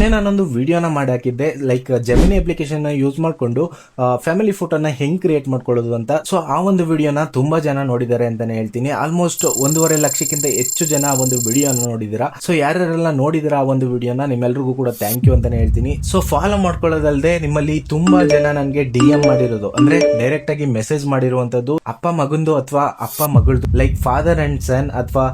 ಮೊನ್ನೆ ನಾನೊಂದು ವಿಡಿಯೋನ ಮಾಡಿ ಹಾಕಿದ್ದೆ, ಲೈಕ್ ಜೆಮಿನಿ ಅಪ್ಲಿಕೇಶನ್ ಯೂಸ್ ಮಾಡಿಕೊಂಡು ಫ್ಯಾಮಿಲಿ ಫೋಟೋನ ಹೆಂಗ್ ಕ್ರಿಯೇಟ್ ಮಾಡ್ಕೊಳ್ಳೋದು ಅಂತ. ಸೊ ಆ ಒಂದು ವಿಡಿಯೋನ ತುಂಬಾ ಜನ ನೋಡಿದ್ದಾರೆ ಅಂತಾನೆ ಹೇಳ್ತೀನಿ. ಆಲ್ಮೋಸ್ಟ್ 1.5 ಲಕ್ಷಕ್ಕಿಂತ ಹೆಚ್ಚು ಜನ ಆ ಒಂದು ವಿಡಿಯೋನ ನೋಡಿದಿರಾ. ಸೊ ಯಾರ್ಯಾರೆಲ್ಲ ನೋಡಿದಿರಾ ಆ ಒಂದು ವಿಡಿಯೋನ, ನಿಮ್ಮೆಲ್ರಿಗೂ ಕೂಡ ಥ್ಯಾಂಕ್ ಯು ಅಂತಾನೆ ಹೇಳ್ತೀನಿ. ಸೊ ಫಾಲೋ ಮಾಡ್ಕೊಳ್ಳೋದಲ್ಲದೆ ನಿಮ್ಮಲ್ಲಿ ತುಂಬಾ ಜನ ನನಗೆ DM ಮಾಡಿರೋದು, ಅಂದ್ರೆ ಡೈರೆಕ್ಟ್ ಆಗಿ ಮೆಸೇಜ್ ಮಾಡಿರುವಂತದ್ದು ಅಪ್ಪ ಮಗಂದು ಅಥವಾ ಅಪ್ಪ ಮಗಳದು, ಲೈಕ್ ಫಾದರ್ ಅಂಡ್ ಸನ್ ಅಥವಾ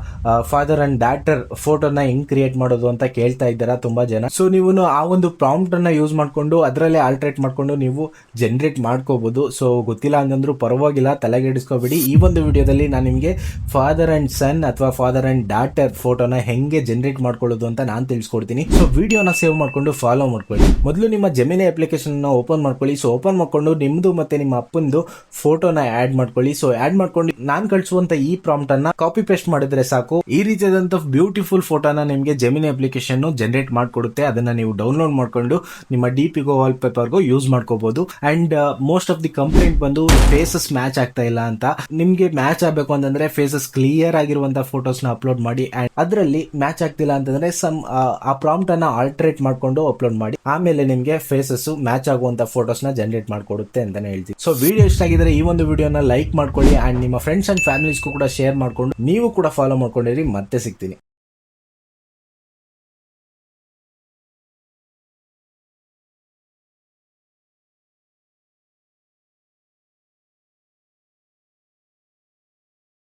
ಫಾದರ್ ಅಂಡ್ ಡಾಟರ್ ಫೋಟೋನ ಹೆಂಗ್ ಕ್ರಿಯೇಟ್ ಮಾಡೋದು ಅಂತ ಕೇಳ್ತಾ ಇದ್ದೀರಾ ತುಂಬಾ ಜನ. ಸೊ ನೀವು ಆ ಒಂದು ಪ್ರಾಂಪ್ಟ್ ಅನ್ನ ಯೂಸ್ ಮಾಡ್ಕೊಂಡು ಅದರಲ್ಲೇ ಆಲ್ಟ್ರೇಟ್ ಮಾಡ್ಕೊಂಡು ನೀವು ಜನರೇಟ್ ಮಾಡ್ಕೋಬಹುದು. ಸೊ ಗೊತ್ತಿಲ್ಲ ಅಂತಂದ್ರೂ ಪರವಾಗಿಲ್ಲ, ತಲೆಗೆಡಿಸ್ಕೋಬೇಡಿ. ಈ ಒಂದು ವಿಡಿಯೋದಲ್ಲಿ ನಾನು ನಿಮಗೆ ಫಾದರ್ ಅಂಡ್ ಸನ್ ಅಥವಾ ಫಾದರ್ ಅಂಡ್ ಡಾಟರ್ ಫೋಟೋನ ಹೆಂಗೆ ಜನರೇಟ್ ಮಾಡ್ಕೊಳ್ಳೋದು ಅಂತ ನಾನು ತಿಳಿಸ್ಕೊಡ್ತೀನಿ. ಸೊ ವಿಡಿಯೋನ ಸೇವ್ ಮಾಡ್ಕೊಂಡು ಫಾಲೋ ಮಾಡ್ಕೊಳ್ಳಿ. ಮೊದಲು ನಿಮ್ಮ ಜೆಮಿನಿ ಅಪ್ಲಿಕೇಶನ್ ಓಪನ್ ಮಾಡ್ಕೊಳ್ಳಿ. ಸೊ ಓಪನ್ ಮಾಡ್ಕೊಂಡು ನಿಮ್ದು ಮತ್ತೆ ನಿಮ್ಮ ಅಪ್ಪಂದು ಫೋಟೋನ ಆಡ್ ಮಾಡ್ಕೊಳ್ಳಿ. ಸೊ ಆಡ್ ಮಾಡ್ಕೊಂಡು ನಾನು ಕಳಿಸುವಂತ ಈ ಪ್ರಾಂಪ್ಟ್ ಅನ್ನ ಕಾಪಿ ಪೇಸ್ಟ್ ಮಾಡಿದ್ರೆ ಸಾಕು, ಈ ರೀತಿಯಾದಂತ ಬ್ಯೂಟಿಫುಲ್ ಫೋಟೋನ ನಿಮಗೆ ಜೆಮಿನಿ ಅಪ್ಲಿಕೇಶನ್ ಜನರೇಟ್ ಮಾಡ್ಕೊಡುತ್ತೆ. ಅದನ್ನ ನೀವು ಡೌನ್ಲೋಡ್ ಮಾಡ್ಕೊಂಡು ನಿಮ್ಮ DP ವಾಲ್ ಪೇಪರ್ಗೂ ಯೂಸ್ ಮಾಡ್ಕೋಬಹುದು. And most of the complaint ಬಂದು ಫೇಸಸ್ ಮ್ಯಾಚ್ ಆಗ್ತಾ ಇಲ್ಲ ಅಂತ. ನಿಮ್ಗೆ ಮ್ಯಾಚ್ ಆಗಬೇಕು ಅಂತಂದ್ರೆ ಫೇಸಸ್ ಕ್ಲಿಯರ್ ಆಗಿರುವಂತಹ ಫೋಟೋಸ್ ನ ಅಪ್ಲೋಡ್ ಮಾಡಿ, ಅಂಡ್ ಅದರಲ್ಲಿ ಮ್ಯಾಚ್ ಆಗ್ತಿಲ್ಲ ಅಂತಂದ್ರೆ ಆ ಪ್ರಾಂಪ್ಟ್ ಅನ್ನ ಆಲ್ಟ್ರೇಟ್ ಮಾಡ್ಕೊಂಡು ಅಪ್ಲೋಡ್ ಮಾಡಿ, ಆಮೇಲೆ ನಿಮ್ಗೆ ಫೇಸಸ್ ಮ್ಯಾಚ್ ಆಗುವಂತ ಫೋಟೋಸ್ ನ ಜನರೇಟ್ ಮಾಡ್ಕೊಡುತ್ತೆ ಅಂತಾನೆ ಹೇಳ್ತೀವಿ. ಸೊ ವಿಡಿಯೋ ಇಷ್ಟ ಆಗಿದ್ರೆ ಈ ಒಂದು ವಿಡಿಯೋನ ಲೈಕ್ ಮಾಡ್ಕೊಳ್ಳಿ, ಅಂಡ್ ನಿಮ್ಮ ಫ್ರೆಂಡ್ಸ್ ಅಂಡ್ ಫ್ಯಾಮಿಲೀಸ್ಗೂ ಕೂಡ ಶೇರ್ ಮಾಡ್ಕೊಂಡು ನೀವು ಕೂಡ ಫಾಲೋ ಮಾಡ್ಕೊಂಡಿರಿ. ಮತ್ತೆ ಸಿಗ್ತೀನಿ.